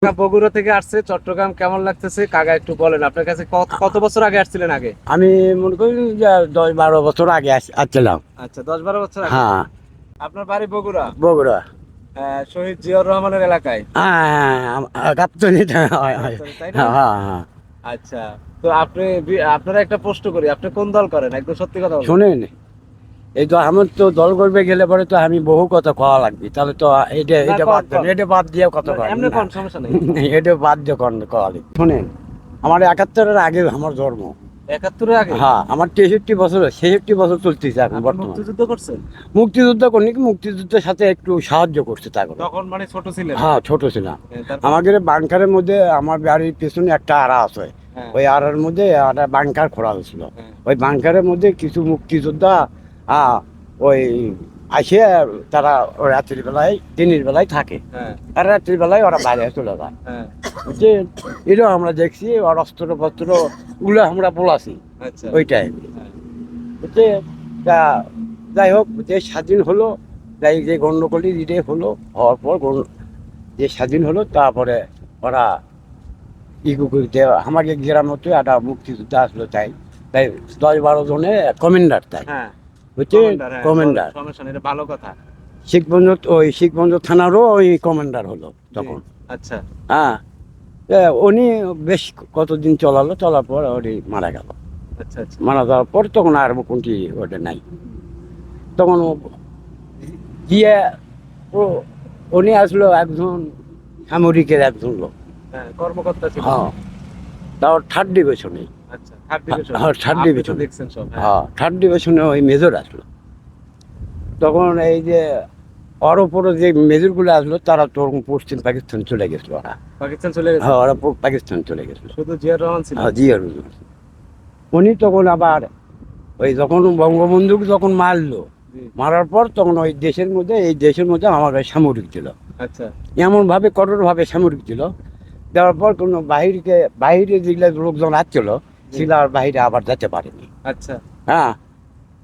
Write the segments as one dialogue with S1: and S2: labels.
S1: কাকা বগুড়া থেকে আসছে চট্টগ্রাম, কেমন লাগতেছে কাকা একটু বলেন। আপনার কাছে কত বছর আগে আসছিলেন আগে?
S2: আমি মনে করি যে 10-12 বছর আগে আসছিলাম।
S1: আচ্ছা, 10-12 বছর আগে।
S2: হ্যাঁ,
S1: আপনার বাড়ি বগুড়া,
S2: বগুড়া।
S1: শহীদ জিয়াউর রহমানের এলাকায়।
S2: হ্যাঁ, গাবতলী। হয় হয়।
S1: গাবতলী, তাই না?
S2: হ্যাঁ হ্যাঁ হ্যাঁ।
S1: আচ্ছা, তো আপনারা একটা প্রশ্ন করি, আপনি কোন দল করেন? একদম সত্যি কথা বলেন।
S2: শোনেন, এই তো আমার তো দল করবে গেলে পরে তো আমি বহু কথা কওয়া লাগবে, তাহলে তো এটা
S1: না,
S2: এটা
S1: কন
S2: বাদ দেন,
S1: কন
S2: এটা বাদ দিয়ে কথা কয়
S1: এমনি
S2: না।
S1: কোন সমস্যা নেই।
S2: এটা বাদ দিয়ে কওয়া লাগবে। শোনেন, আমার 71-এর আগে আমার জন্ম।
S1: 71-এর আগে?
S2: হ্যাঁ, আমার 63 বছর 66 বছর চলতেছে এখন
S1: আপনি
S2: বর্তমান।
S1: মুক্তিযুদ্ধ করছেন?
S2: মুক্তিযুদ্ধ করিনি, মুক্তিযুদ্ধের সাথে একটু সাহায্য করছে তা করে।
S1: তখন মানে ছোট ছিলেন?
S2: হ্যাঁ, ছোট ছিলাম।
S1: তারপর?
S2: আমাদের বাংকারের মধ্যে আমার বাড়ির পেছনে একটা আড়া আছে।
S1: হ্যাঁ,
S2: ওই আড়ার মধ্যে একটা বাংকার খোঁড়া হয়েছিল।
S1: হ্যাঁ,
S2: ওই বাংকারের মধ্যে কিছু মুক্তিযোদ্ধা আহ, ওই আসে, তারা ওই রাত্রির বেলায় দিনের বেলায় থাকে,
S1: হ্যাঁ,
S2: আর রাত্রির বেলায় ওরা বাইরে চলে যায়।
S1: হ্যাঁ।
S2: বুঝছে, এটাও আমরা দেখছি, ওর অস্ত্র পত্র গুলো আমরা পোলাছি
S1: আচ্ছা,
S2: ওই টাইমে।
S1: হ্যাঁ,
S2: বুঝছে, তা যাই হোক, যে স্বাধীন হলো, যাই যে গণ্ডগোলী দিতে হলো, হওয়ার পর যে স্বাধীন হলো, তারপরে ওরা ইগুকুরিতে আমাকে গ্রাম হতে একটা মুক্তিযুদ্ধ আসলো, তাই তাই 10-12 জনে কমান্ডার, তাই
S1: হ্যাঁ।
S2: হচ্ছে
S1: কমান্ডার, হ্যাঁ,
S2: কমান্ডার।
S1: সমস্যা নেই, এটা ভালো কথা।
S2: শিখগঞ্জ থানারও ওই কমান্ডার হলো তখন।
S1: আচ্ছা,
S2: হ্যাঁ, উনি বেশ কতদিন চলার পর উনি মারা গেল।
S1: আচ্ছা, আচ্ছা।
S2: মারা যাওয়ার পর তখন আর কোনটি ওটা নাই। তখন গিয়ে ও উনি আসলো একজন সামরিকের একজন লোক।
S1: হ্যাঁ, কর্মকর্তা ছিল।
S2: হ্যাঁ, তাও 3rd ডিভিশনে।
S1: আচ্ছা, থার্ড ডিভিশন।
S2: হ্যাঁ, থার্ড
S1: আপনি তো
S2: ডিভিশনে।
S1: দেখছেন সব, হ্যাঁ।
S2: হ্যাঁ, 3rd ডিভিশনে ওই মেজর আসলো। তখন এই যে ওর ওপরে যে মেজরগুলো আসলো, তারা তখন পশ্চিম পাকিস্তান চলে গেছিল ওরা।
S1: পাকিস্তান চলে গেছে?
S2: হ্যাঁ, ওরা পাকিস্তান চলে গেছিল।
S1: শুধু জিয়াউর রহমান ছিল?
S2: হ্যাঁ, জিয়াউর রহমান। উনি তখন আবার ওই যখন বঙ্গবন্ধুকে যখন মারলো,
S1: জি।
S2: মারার পর তখন ওই দেশের মধ্যে আমার ওই সামরিক ছিল।
S1: আচ্ছা,
S2: এমনভাবে কঠোরভাবে সামরিক ছিল, দেওয়ার পর কোনো বাইরে যেগুলো লোকজন আসছিল, সেগুলো আর বাইরে আবার যেতে পারেনি।
S1: আচ্ছা,
S2: হ্যাঁ,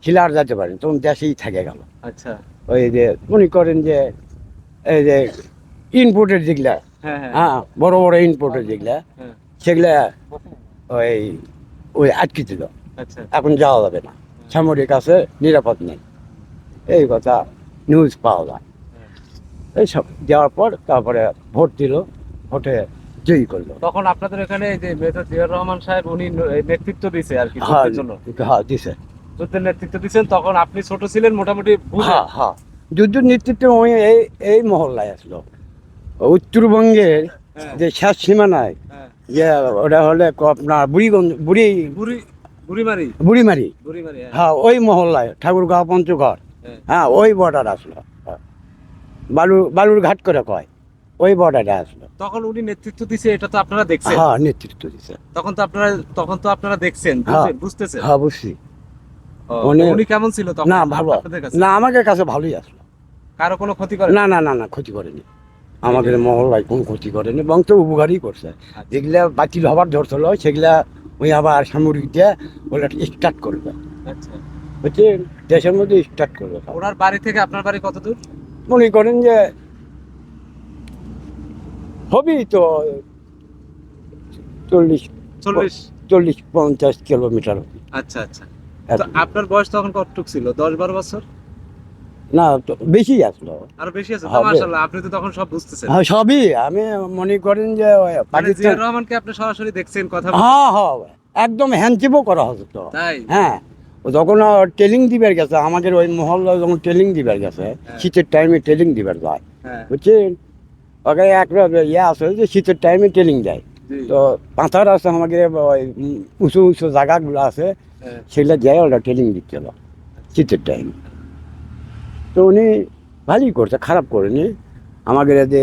S2: সেগুলো আর যেতে পারেনি, তখন দেশেই থেকে গেল।
S1: আচ্ছা।
S2: ওই যে মনে করেন যে এই যে ইনপোর্টের যেগুলা,
S1: হ্যাঁ, হ্যাঁ,
S2: হ্যাঁ, বড় বড় ইনপোর্টের যেগুলা,
S1: হ্যাঁ।
S2: সেগুলা ওই ওই আটকে দিল।
S1: আচ্ছা,
S2: এখন যাওয়া যাবে না, সামরিক আছে, নিরাপদ নেই, এই কথা নিউজ পাওয়া যায়।
S1: হ্যাঁ।
S2: এইসব দেওয়ার পর তারপরে ভোট দিল, ভোটে জয়ী করলো।
S1: তখন আপনাদের এখানে এই যে মেজর জিয়াউর রহমান সাহেব, উনি নেতৃত্ব দিছে আর কি
S2: হ্যাঁ,
S1: যুদ্ধের জন্য।
S2: হ্যাঁ দিছে।
S1: যুদ্ধের নেতৃত্ব দিচ্ছেন, তখন আপনি ছোট ছিলেন মোটামুটি বুঝে।
S2: হ্যাঁ হ্যাঁ, যুদ্ধ নেতৃত্ব ওই এই এই মহল্লায় আসলো, উত্তরবঙ্গের
S1: হ্যাঁ,
S2: যে শেষ সীমানায়,
S1: হ্যাঁ।
S2: যে ওটা হলে আপনার
S1: বুড়ি বুড়িমারি।
S2: বুড়িমারি।
S1: বুড়িমারি, হ্যাঁ।
S2: হ্যাঁ, ওই মহল্লায় ঠাকুরগাঁও পঞ্চগড়।
S1: হ্যাঁ।
S2: হ্যাঁ, ওই বর্ডার আসলো। হ্যাঁ, বালুর ঘাট করে কয়, ওই বর্ডারে আসলো।
S1: তখন উনি নেতৃত্ব দিছে, এটা তো আপনারা দেখছেন।
S2: হ্যাঁ, নেতৃত্ব দিছে।
S1: তখন তো আপনারা দেখছেন,
S2: হ্যাঁ
S1: বুঝতেছেন।
S2: হ্যাঁ, বুঝছি।
S1: ও,
S2: উনি
S1: উনি কেমন ছিল তখন
S2: না, ভালো।
S1: আপনাদের কাছে?
S2: না, আমাদের কাছে ভালোই আসলো।
S1: কারো কোনো ক্ষতি করে?
S2: না না না না, ক্ষতি করেনি। আমাদের মহল্লায় কোনো ক্ষতি করেনি, বংশ উপকারই করছে।
S1: আচ্ছা।
S2: যেগুলা বাতিল হবার ধরছিল, সেগুলা ওই আবার সামরিক দিয়ে ওগুলা স্টার্ট করবে।
S1: আচ্ছা।
S2: হচ্ছে দেশের মধ্যে স্টার্ট করবে।
S1: ওনার বাড়ি থেকে আপনার বাড়ি কত দূর?
S2: মনে করেন যে হবেই তো 40
S1: 40?
S2: 40-50 কিলোমিটার হবে।
S1: আচ্ছা, আচ্ছা। তো আপনার বয়স তখন কতটুকু ছিল? 10-12 বছর?
S2: না, তো বেশি আসলো।
S1: আরো বেশি আছে তো?
S2: হবে।
S1: মাশাআল্লাহ, আপনি তো তখন সব বুঝতেছেন।
S2: হ্যাঁ, সবই আমি মনে করেন যে ওই
S1: মানে
S2: পাকিস্তান।
S1: জিয়াউর রহমানকে আপনি সরাসরি দেখছেন, কথা বলছেন?
S2: হ্যাঁ হ্যাঁ, একদম হ্যান্ডচিপও করা হতো তো।
S1: তাই?
S2: হ্যাঁ, ও যখন ট্রেনিং দিবার গেছে, আমাদের ওই মহল্লা যখন ট্রেনিং দিবার গেছে,
S1: হ্যাঁ।
S2: শীতের টাইমে ট্রেনিং দিবার যায়,
S1: হ্যাঁ,
S2: বুঝছেন। ওকে একটা আছে যে শীতের টাইমে ট্রেনিং দেয়।
S1: জি।
S2: তো পাথার আছে আমাদের, ওই উঁচু উঁচু জায়গাগুলো আছে,
S1: হ্যাঁ।
S2: সেগুলো যায় ওরা ট্রেনিং দিচ্ছিল শীতের টাইমে। তো উনি ভালোই করছে, খারাপ করেনি। আমাদের যে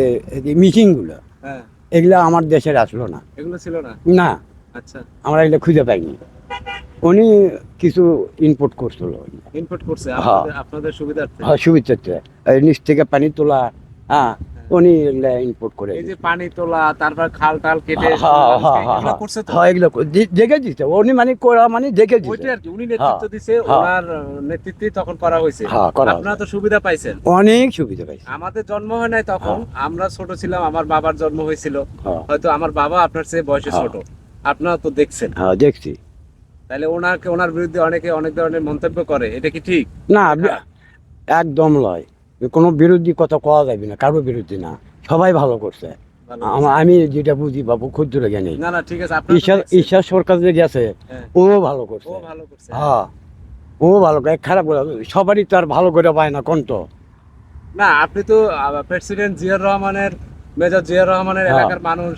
S2: মিটিংগুলো,
S1: হ্যাঁ,
S2: এগুলো আমার দেশের আসলো না।
S1: এগুলো ছিল না?
S2: না,
S1: আচ্ছা।
S2: আমরা এগুলো খুঁজে পাইনি। উনি কিছু ইনপুট করছিল।
S1: ইনপুট করছে
S2: হ্যাঁ।
S1: আপনাদের সুবিধার্থে?
S2: হ্যাঁ, সুবিচারতে নিচ থেকে পানি তোলা, হ্যাঁ, উনি ইনপুট করে
S1: এই যে পানি তোলা, তারপর খাল টাল কেটে এগুলো করছে তো?
S2: হ্যাঁ এগুলো দেখে দিতে উনি মানে করা মানে দেখে দিতে।
S1: ওইটা আর কি, উনি নেতৃত্ব দিছে,
S2: হ্যাঁ।
S1: ওনার নেতৃত্বে তখন করা হয়েছে।
S2: হ্যাঁ করা
S1: আপনারা তো সুবিধা পাইছেন।
S2: অনেক সুবিধা পাইছে।
S1: আমাদের জন্ম হয় নাই তখন, আমরা ছোট ছিলাম, আমার বাবার জন্ম হয়েছিল,
S2: হ্যাঁ
S1: হয়তো আমার বাবা আপনার চেয়ে বয়সে
S2: হ্যাঁ।
S1: ছোট, আপনারা তো দেখছেন।
S2: হ্যাঁ দেখছি।
S1: তাহলে ওনার বিরুদ্ধে অনেকে অনেক ধরনের মন্তব্য করে, এটা কি ঠিক?
S2: না একদম নয়, কোনো বিরোধী কথা কওয়া যাবে না, কারো বিরোধী না, সবাই ভালো করছে।
S1: ভালো
S2: আমি যেটা বুঝি বাবু ক্ষুদ্র জ্ঞানী,
S1: না না ঠিক আছে, আপনারা তো
S2: ঈশ্বর
S1: দেখছেন।
S2: ঈশ্বর সরকার যে গেছে
S1: হ্যাঁ,
S2: ও ভালো করছে।
S1: ও ভালো করছে।
S2: হ্যাঁ ও ভালো করে, খারাপ করে সবারই তো আর ভালো করে পায় না কোন তো।
S1: না আপনি তো প্রেসিডেন্ট জিয়াউর রহমানের, মেজর জিয়াউর রহমানের
S2: হ্যাঁ।
S1: এলাকার মানুষ,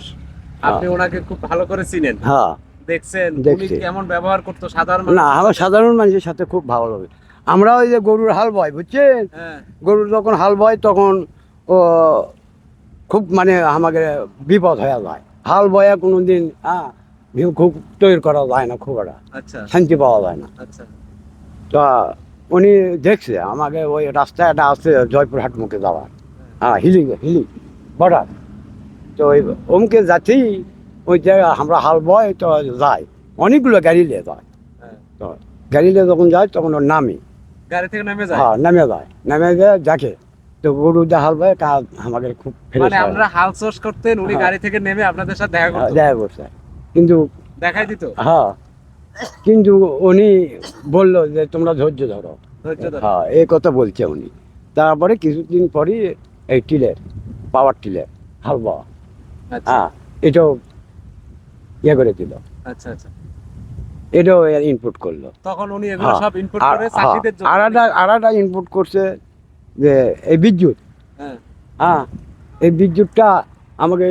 S1: আপনি ওনাকে খুব ভালো করে চিনেন,
S2: হ্যাঁ
S1: দেখছেন উনি
S2: দেখছি।
S1: কেমন ব্যবহার করতো সাধারণ
S2: না
S1: মানুষ।
S2: আমার সাধারণ মানুষের সাথে খুব ভালো লাগে। আমরা ওই যে গরুর হাল বয় বুঝছেন,
S1: হ্যাঁ,
S2: গরুর যখন হাল বয় তখন ও খুব মানে আমাকে বিপদ হয়ে যায়। হাল বয়া কোনো দিন খুব তৈরি করা যায় না, খুব একটা
S1: আচ্ছা
S2: শান্তি পাওয়া যায় না।
S1: আচ্ছা
S2: তা উনি দেখছে আমাকে ওই রাস্তায় একটা আছে জয়পুরহাট মুখে যাওয়ার, হিলি হিলি বর্ডার, তো ওই অমুকে যাচ্ছেই ওই জায়গায় আমরা হাল বয় তো যাই, অনেকগুলো গাড়ি নিয়ে যায়।
S1: হ্যাঁ।
S2: তো গাড়ি নিয়ে যখন যায় তখন ওর নামি,
S1: গাড়ি থেকে নেমে যায়?
S2: হ্যাঁ নেমে যায়, নেমে যায় যাকে তো গরু দিয়ে হাল বয় কাজ আমাকে খুব
S1: মানে আমরা হাল চাষ করতেন, উনি
S2: হ্যাঁ।
S1: গাড়ি থেকে নেমে আপনাদের সাথে দেখা করতেন,
S2: দেখা করছে, কিন্তু
S1: দেখাই দিত?
S2: হ্যাঁ কিন্তু উনি বললো যে তোমরা ধৈর্য ধরো।
S1: ধৈর্য ধরে।
S2: হ্যাঁ এই কথা বলছে উনি। তারপরে কিছুদিন পরই এই টিলের, পাওয়ার টিলের হাল বাওয়া,
S1: আচ্ছা
S2: এটাও ইয়ে করে দিল,
S1: আচ্ছা আচ্ছা।
S2: এটাও ইনপুট করলো।
S1: তখন উনি এগুলো
S2: হ্যাঁ।
S1: সব ইনপুট করে চাষীদের জন্য।
S2: আর একটা ইনপুট করছে যে এই বিদ্যুৎ,
S1: হ্যাঁ
S2: এই বিদ্যুৎটা আমাকে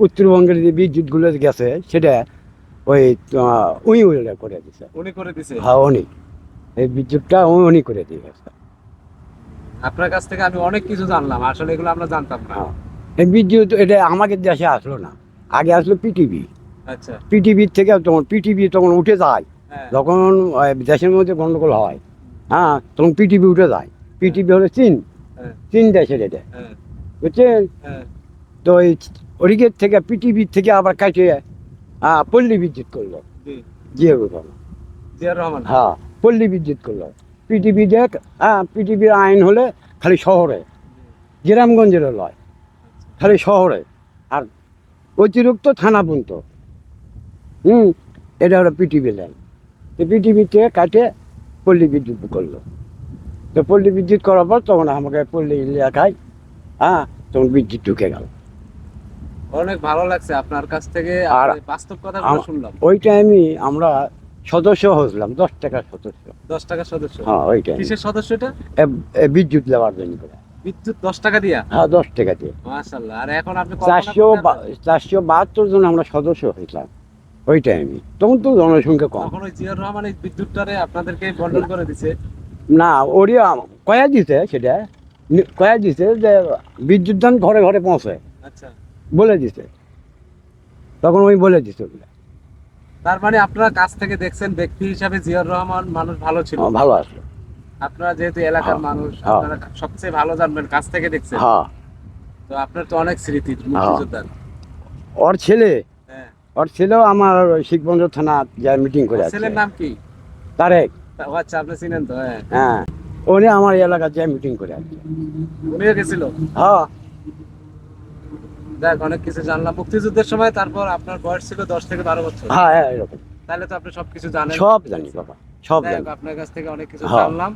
S2: উত্তরবঙ্গের যে বিদ্যুৎগুলো গেছে সেটা ওই উই করে দিছে।
S1: উনি করে দিছে?
S2: হ্যাঁ উনি এই বিদ্যুৎটা উনি করে দিয়ে গেছে।
S1: আপনার কাছ থেকে আমি অনেক কিছু জানলাম, আসলে এগুলো আমরা জানতাম না।
S2: হ্যাঁ এই বিদ্যুৎ এটা আমাদের দেশে আসলো না, আগে আসলো পিটিভি।
S1: আচ্ছা
S2: পিটিভির থেকে পিটিভি তখন উঠে যায়,
S1: হ্যাঁ
S2: যখন দেশের মধ্যে গন্ডগোল হয়, তখন পিটিভি উঠে যায়। পিটিভি হলো চীন,
S1: হ্যাঁ
S2: চীন দেশের এটা,
S1: হ্যাঁ
S2: বুঝছেন?
S1: হ্যাঁ।
S2: তো এই ওদিকের থেকে পিটিভির থেকে আবার কাটিয়ে পল্লী বিদ্যুৎ করলো
S1: জি,
S2: জিয়াউর রহমান।
S1: জিয়াউর রহমান।
S2: হ্যাঁ পল্লী বিদ্যুৎ করলো। পিটিভি দেখ, পিটিভির আইন হলে খালি শহরে, গ্রামগঞ্জের লয়, খালি শহরে, আর অতিরিক্ত থানা পর্যন্ত। এটা হলো পিটিভি লাইন। তো পিটিভিতে কাটে পল্লী বিদ্যুৎ করলো। তো পল্লী বিদ্যুৎ করার পর তখন আমাকে পল্লী এলাকায় তখন বিদ্যুৎ ঢুকে গেল।
S1: অনেক ভালো লাগছে আপনার কাছ থেকে,
S2: আর
S1: আপনি বাস্তব কথাগুলো শুনলাম।
S2: ওই টাইমে আমরা সদস্য হয়েছিলাম, 10 টাকার সদস্য।
S1: 10 টাকা সদস্য?
S2: হ্যাঁ ওই টাইমে
S1: কিসের সদস্য এটা?
S2: বিদ্যুৎ নেওয়ার জন্য করে।
S1: বিদ্যুৎ 10 টাকা দিয়া?
S2: হ্যাঁ 10 টাকা দিয়ে
S1: মাশাআল্লাহ। আর এখন আপনি কল্পনা করতে পারবেন?
S2: 472 জন আমরা সদস্য হয়েছিলাম ওই টাইমে। তখন তো জনসংখ্যা কম।
S1: তখন ওই জিয়াউর রহমান এই বিদ্যুৎটারে আপনাদেরকে বন্টন করে দিছে?
S2: না ওরই কয়া দিছে, সেটা কয়া দিছে যে বিদ্যুৎ দান ঘরে ঘরে পৌঁছে,
S1: আচ্ছা।
S2: বলে দিছে, তখন ওই বলে দিছে ওগুলা।
S1: তার মানে আপনারা কাছ থেকে দেখছেন, ব্যক্তি হিসাবে জিয়াউর রহমান মানুষ ভালো ছিল।
S2: ভালো আসলো।
S1: আপনারা যেহেতু এলাকার
S2: হ্যাঁ,
S1: মানুষ,
S2: হ্যাঁ।
S1: আপনারা সবচেয়ে ভালো জানবেন, কাছ থেকে দেখছেন।
S2: হ্যাঁ
S1: তো আপনার তো অনেক স্মৃতি মুক্তিযোদ্ধার।
S2: ওর ছেলে,
S1: হ্যাঁ।
S2: ওর ছেলেও আমার শিখবন্ধ থানা যায় মিটিং করে
S1: ওর
S2: আছে।
S1: ছেলের নাম কি?
S2: তারেক।
S1: ও আচ্ছা, আপনি চিনেন তো? হ্যাঁ।
S2: হ্যাঁ উনি আমার এলাকার যায় মিটিং করে আছে।
S1: উনিও গেছিল?
S2: হ্যাঁ
S1: দেখ, অনেক কিছু জানলাম মুক্তিযুদ্ধের সময়। তারপর আপনার বয়স ছিল 10 থেকে 12 বছর।
S2: হ্যাঁ এরকম
S1: তাহলে তো আপনি সবকিছু জানেন।
S2: সব জানি বাবা, সব
S1: যাই হোক,
S2: জানি।
S1: আপনার কাছ থেকে অনেক কিছু
S2: হ্যাঁ।
S1: জানলাম।